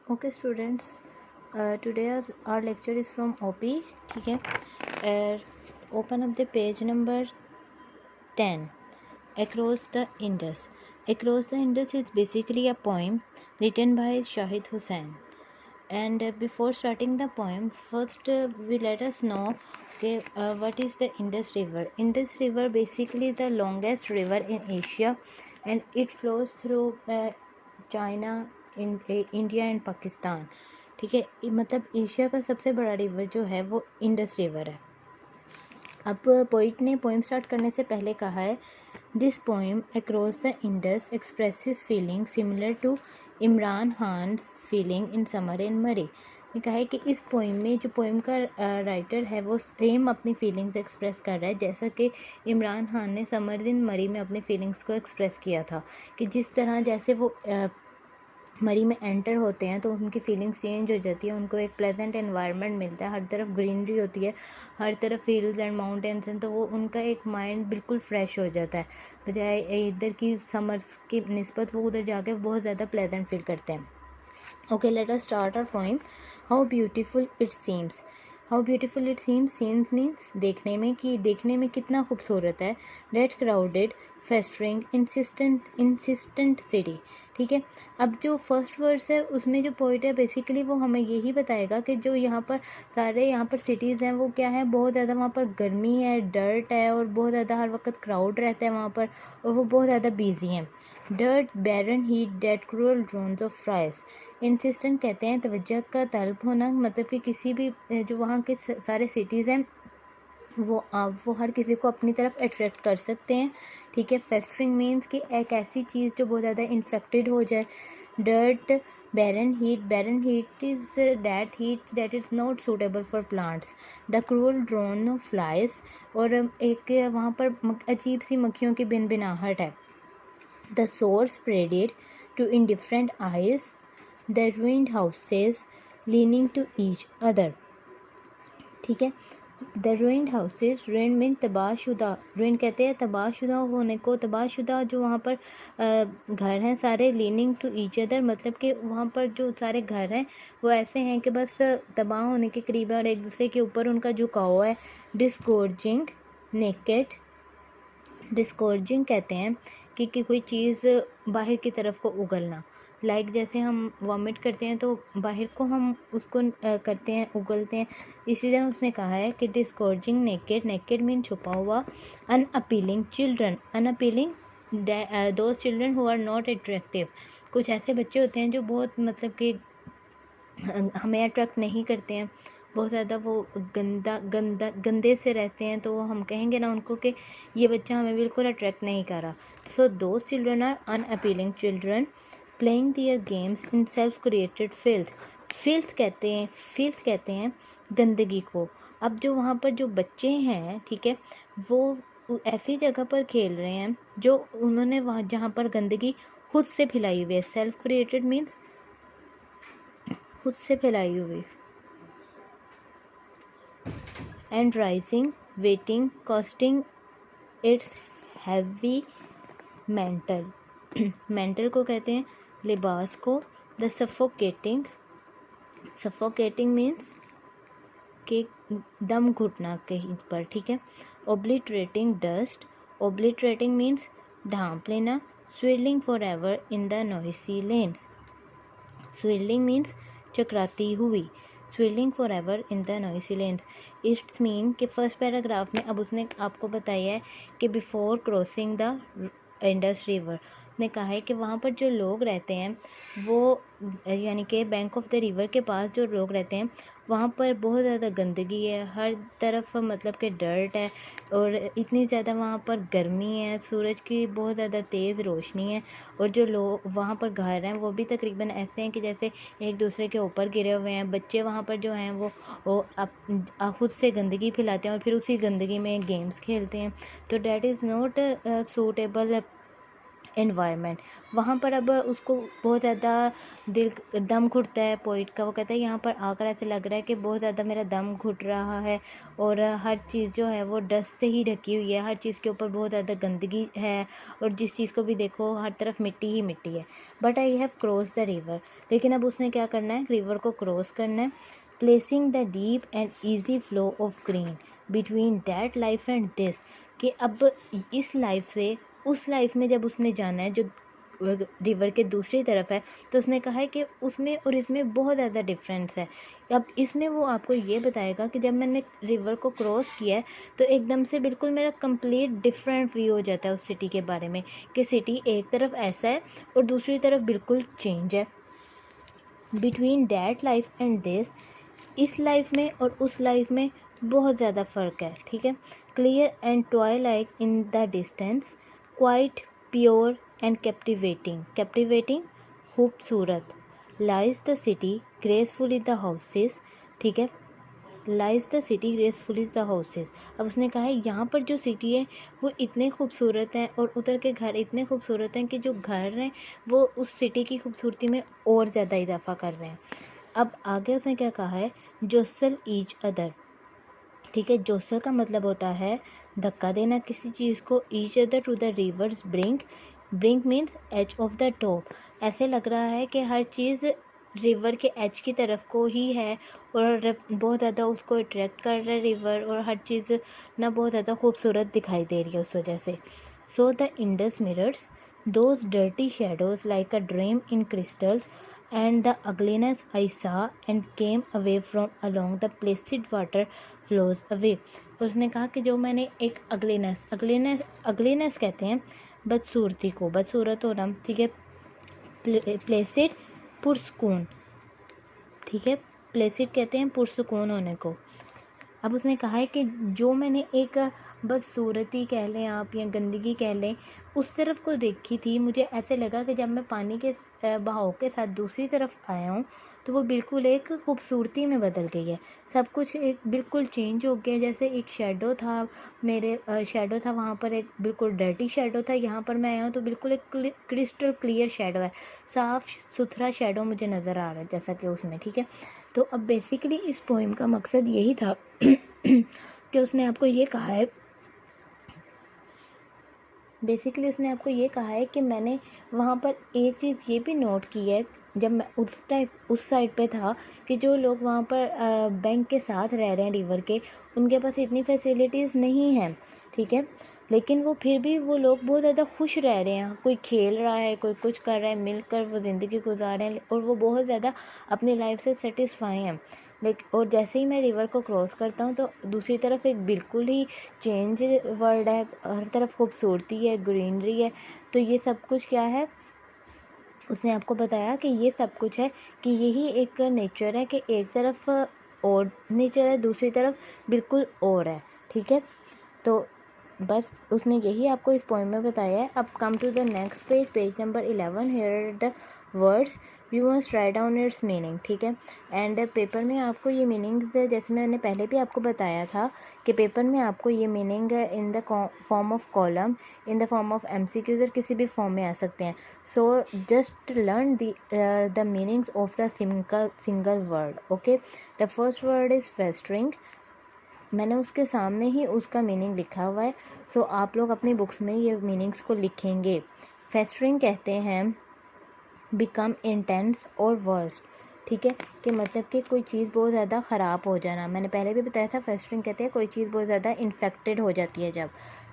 Okay students, today our lecture is from OP. ठीक है. Open up the page number 10. Across the Indus. Across the Indus is basically a poem written by Shahid Hussain. And before starting the poem, first we let us know what is the Indus River. Indus River basically the longest river in Asia, and it flows through China, India and Pakistan. ठीक है, मतलब Asia का सबसे बड़ा river जो है वो Indus river है. अब पोइट ने पोइम स्टार्ट करने से पहले कहा है, this poem across the Indus expresses feeling similar to Imran Khan's feeling in summer in Murree. ने कहा है कि इस पोइम में जो पोइम का राइटर है वो सेम अपनी फीलिंग्स एक्सप्रेस कर रहा है जैसा कि इमरान खान ने समर इन मरी में अपनी फीलिंग्स को एक्सप्रेस किया था. कि जिस तरह जैसे वो मरी में एंटर होते हैं तो उनकी फीलिंग्स चेंज हो जाती है, उनको एक प्लेजेंट एनवायरनमेंट मिलता है, हर तरफ ग्रीनरी होती है, हर तरफ हिल्स एंड माउंटेन्स हैं, तो वो उनका एक माइंड बिल्कुल फ्रेश हो जाता है. बजाय इधर की समर्स की निस्बत वो उधर जाके बहुत ज़्यादा प्लेजेंट फील करते हैं. Okay, let us start our poem. How beautiful it seems. How beautiful it seems. Seems means देखने में कितना खूबसूरत है. That crowded festering insistent city. ठीक है, अब जो फर्स्ट वर्स है उसमें जो पोइट है बेसिकली वो हमें यही बताएगा कि जो यहाँ पर सिटीज़ हैं वो क्या है, बहुत ज़्यादा वहाँ पर गर्मी है, डर्ट है और बहुत ज़्यादा हर वक्त क्राउड रहता है वहाँ पर और वो बहुत ज़्यादा बिजी हैं. Dirt, barren heat, the cruel drones of flies. Insistent कहते हैं तवज्जो का तलब होना, मतलब कि किसी भी जो वहाँ के सारे सिटीज़ हैं वो हर किसी को अपनी तरफ अट्रैक्ट कर सकते हैं. ठीक है. फेस्टरिंग मीन्स कि एक ऐसी चीज़ जो बहुत ज़्यादा इन्फेक्टेड हो जाए. Dirt, barren heat is that heat that is not suitable for plants. The cruel drone of flies, और एक वहाँ पर अजीब सी मक्खियों की भिनभिनाहट है. The sore spreaded to indifferent eyes. The ruined houses leaning to each other. ठीक है. The ruined houses, ruined mean तबाहशुदा. ruined कहते हैं तबाहशुदा होने को. तबाहशुदा जो वहाँ पर घर हैं सारे. leaning to each other मतलब कि वहाँ पर जो सारे घर हैं वो ऐसे हैं कि बस तबाह होने के करीब है और एक दूसरे के ऊपर उनका झुकाव है. डिस्गोर्जिंग नेकेड. डिस्गोर्जिंग कहते हैं कि कोई चीज़ बाहर की तरफ को उगलना. लाइक जैसे हम वॉमिट करते हैं तो बाहर को हम उसको करते हैं, उगलते हैं. इसी तरह उसने कहा है कि डिस्गोर्जिंग नेकेड मीन छुपा हुआ. Unappealing children. Unappealing those children who are not attractive. कुछ ऐसे बच्चे होते हैं जो बहुत मतलब कि हमें अट्रैक्ट नहीं करते हैं, बहुत ज़्यादा वो गंदे से रहते हैं, तो हम कहेंगे ना उनको कि ये बच्चा हमें बिल्कुल अट्रैक्ट नहीं कर रहा. So those children are unappealing children playing their games in self created filth. Filth कहते हैं गंदगी को. अब जो वहाँ पर जो बच्चे हैं, ठीक है, वो ऐसी जगह पर खेल रहे हैं जो उन्होंने वहाँ जहाँ पर गंदगी खुद से फैलाई हुई है. सेल्फ क्रिएटेड मीन्स खुद से फैलाई हुई. And rising waiting costing it's heavy mental. Mental को कहते हैं लिबास को. द सफोकेटिंग मीन्स कि दम घुटना कहीं पर. ठीक है. ओब्लिटरेटिंग डस्ट. ओब्लिटरेटिंग मीन्स ढांप लेना. Swirling for ever in the noisy lanes. Swirling means चकराती हुई. Swirling for ever in the noisy lanes. It's mean कि फर्स्ट पैराग्राफ में अब उसने आपको बताया है कि before crossing the Indus river ने कहा है कि वहाँ पर जो लोग रहते हैं वो यानी कि बैंक ऑफ द रिवर के पास जो लोग रहते हैं वहाँ पर बहुत ज़्यादा गंदगी है, हर तरफ मतलब कि डर्ट है और इतनी ज़्यादा वहाँ पर गर्मी है, सूरज की बहुत ज़्यादा तेज़ रोशनी है. और जो लोग वहाँ पर घर हैं वो भी तकरीबन ऐसे हैं कि जैसे एक दूसरे के ऊपर गिरे हुए हैं. बच्चे वहाँ पर जो हैं वो खुद से गंदगी फैलाते हैं और फिर उसी गंदगी में गेम्स खेलते हैं. तो that is not suitable environment. वहाँ पर अब उसको बहुत ज़्यादा दम घुटता है पोइट का। वो कहता है यहाँ पर आकर ऐसे लग रहा है कि बहुत ज़्यादा मेरा दम घुट रहा है और हर चीज़ जो है वो डस्ट से ही ढकी हुई है, हर चीज़ के ऊपर बहुत ज़्यादा गंदगी है और जिस चीज़ को भी देखो हर तरफ मिट्टी ही मिट्टी है। But I have cross the river, लेकिन अब उसने क्या करना है, रिवर को क्रॉस करना है। Placing the deep and easy flow of green between that life and this, कि अब इस लाइफ से उस लाइफ में जब उसने जाना है जो रिवर के दूसरी तरफ है, तो उसने कहा है कि उसमें और इसमें बहुत ज़्यादा डिफरेंस है। अब इसमें वो आपको ये बताएगा कि जब मैंने रिवर को क्रॉस किया है तो एकदम से बिल्कुल मेरा कंप्लीट डिफरेंट व्यू हो जाता है उस सिटी के बारे में, कि सिटी एक तरफ ऐसा है और दूसरी तरफ बिल्कुल चेंज है। Between that life and this, इस लाइफ में और उस लाइफ में बहुत ज़्यादा फ़र्क है, ठीक है। Clear and toy like in the distance, quite pure and captivating खूबसूरत। Lies the city gracefully the houses, ठीक है, lies the city gracefully the houses. अब उसने कहा है यहाँ पर जो सिटी है वो इतने खूबसूरत हैं और उधर के घर इतने खूबसूरत हैं कि जो घर हैं वो उस सिटी की खूबसूरती में और ज़्यादा इजाफा कर रहे हैं। अब आगे उसने क्या कहा है, जोसल ईच अदर, ठीक है। जोसल का मतलब होता है धक्का देना किसी चीज़ को। Each other to the river's brink means edge of the top. ऐसे लग रहा है कि हर चीज़ रिवर के एज की तरफ को ही है और बहुत ज़्यादा उसको अट्रैक्ट कर रहा है रिवर, और हर चीज़ ना बहुत ज़्यादा खूबसूरत दिखाई दे रही है उस वजह से। So the Indus mirrors those dirty shadows like a dream in crystals and the ugliness I saw and came away from along the placid water flows away। तो उसने कहा कि जो मैंने एक अगलीनेस कहते हैं बदसूरती को, बदसूरत होना, ठीक है। प्लेसिड पुरस्कून, ठीक है, प्लेसिड कहते हैं पुरस्कून होने को। अब उसने कहा है कि जो मैंने एक बदसूरती कह लें आप या गंदगी कह लें उस तरफ को देखी थी, मुझे ऐसे लगा कि जब मैं पानी के बहाव के साथ दूसरी तरफ आया हूँ तो वो बिल्कुल एक खूबसूरती में बदल गई है। सब कुछ एक बिल्कुल चेंज हो गया, जैसे एक शेडो था, मेरे शेडो था वहाँ पर, एक बिल्कुल डर्टी शेडो था, यहाँ पर मैं आया हूँ तो बिल्कुल एक क्रिस्टल क्लियर शेडो है, साफ़ सुथरा शेडो मुझे नज़र आ रहा है जैसा कि उसमें, ठीक है। तो अब बेसिकली इस पोइम का मकसद यही था कि उसने आपको ये कहा है, बेसिकली उसने आपको ये कहा है कि मैंने वहाँ पर एक चीज़ ये भी नोट की है जब मैं उस साइड पे था, कि जो लोग वहाँ पर बैंक के साथ रह रहे हैं रिवर के, उनके पास इतनी फैसिलिटीज़ नहीं हैं, ठीक है, लेकिन वो फिर भी वो लोग बहुत ज़्यादा खुश रह रहे हैं। कोई खेल रहा है, कोई कुछ कर रहा है, मिलकर वो ज़िंदगी गुजार रहे हैं और वो बहुत ज़्यादा अपनी लाइफ से सेटिस्फाई हैं। और जैसे ही मैं रिवर को क्रॉस करता हूँ तो दूसरी तरफ एक बिल्कुल ही चेंज वर्ल्ड है, हर तरफ खूबसूरती है, ग्रीनरी है। तो ये सब कुछ क्या है, उसने आपको बताया कि ये सब कुछ है कि यही एक नेचर है कि एक तरफ और नेचर है, दूसरी तरफ बिल्कुल और है, ठीक है। तो बस उसने यही आपको इस पोएम में बताया है। अब come to the next page number 11। Here the words you must write down its meaning, ठीक है। एंड पेपर में आपको ये मीनिंग, जैसे मैंने पहले भी आपको बताया था कि पेपर में आपको ये meaning in the form of column, in the form of MCQs और किसी भी फॉर्म में आ सकते हैं। So just learn the meanings of the single word, okay. The first word is festering, मैंने उसके सामने ही उसका मीनिंग लिखा हुआ है। सो आप लोग अपनी बुक्स में ये मीनिंग्स को लिखेंगे। फेस्टरिंग कहते हैं बिकम इंटेंस और वर्स्ट, ठीक है, कि मतलब कि कोई चीज़ बहुत ज़्यादा ख़राब हो जाना। मैंने पहले भी बताया था फेस्टरिंग कहते हैं कोई चीज़ बहुत ज़्यादा इन्फेक्टेड हो जाती है जब।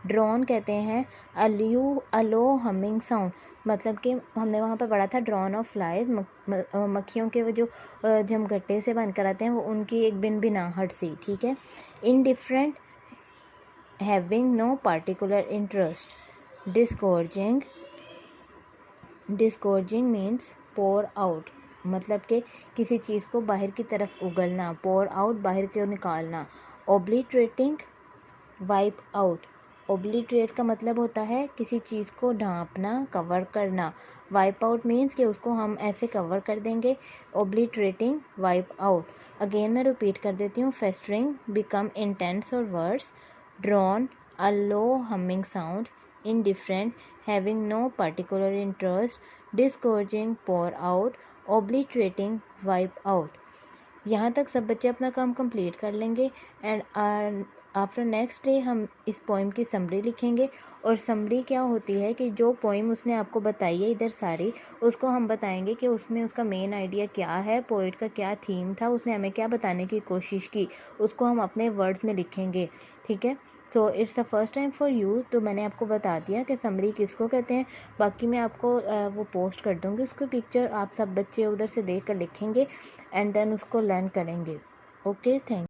ड्रोन कहते हैं अलो हमिंग साउंड, मतलब कि हमने वहाँ पर पढ़ा था ड्रोन ऑफ फ्लाइज, मक्खियों के वो जो हम गट्टे से बंद कराते हैं वो उनकी एक बिनबिनाहट सी, ठीक है। Indifferent having no particular interest. Disgorging means pour out, मतलब कि किसी चीज़ को बाहर की तरफ उगलना, पोर आउट बाहर के निकालना। ओब्लिटरेटिंग वाइप आउट, ओब्लिटरेट का मतलब होता है किसी चीज़ को ढांपना, कवर करना। वाइप आउट मीन्स कि उसको हम ऐसे कवर कर देंगे, ओब्लिटरेटिंग वाइप आउट। अगेन मैं रिपीट कर देती हूँ, फेस्टरिंग बिकम इंटेंस और worse, drone a low humming sound, indifferent, having no particular interest, discouraging, pour out, obliterating, wipe out. यहाँ तक सब बच्चे अपना काम कंप्लीट कर लेंगे एंड आफ्टर नेक्स्ट डे हम इस पोइम की समरी लिखेंगे। और समरी क्या होती है कि जो पोइम उसने आपको बताई है इधर सारी, उसको हम बताएंगे कि उसमें उसका मेन आइडिया क्या है, पोइट का क्या थीम था, उसने हमें क्या बताने की कोशिश की, उसको हम अपने वर्ड्स में लिखेंगे। ठीक है, so it's a first time for you. तो मैंने आपको बता दिया कि समरी किसको कहते हैं। बाकी मैं आपको वो पोस्ट कर दूँगी उसको पिक्चर, आप सब बच्चे उधर से देख कर लिखेंगे एंड देन उसको लर्न करेंगे। Okay, thank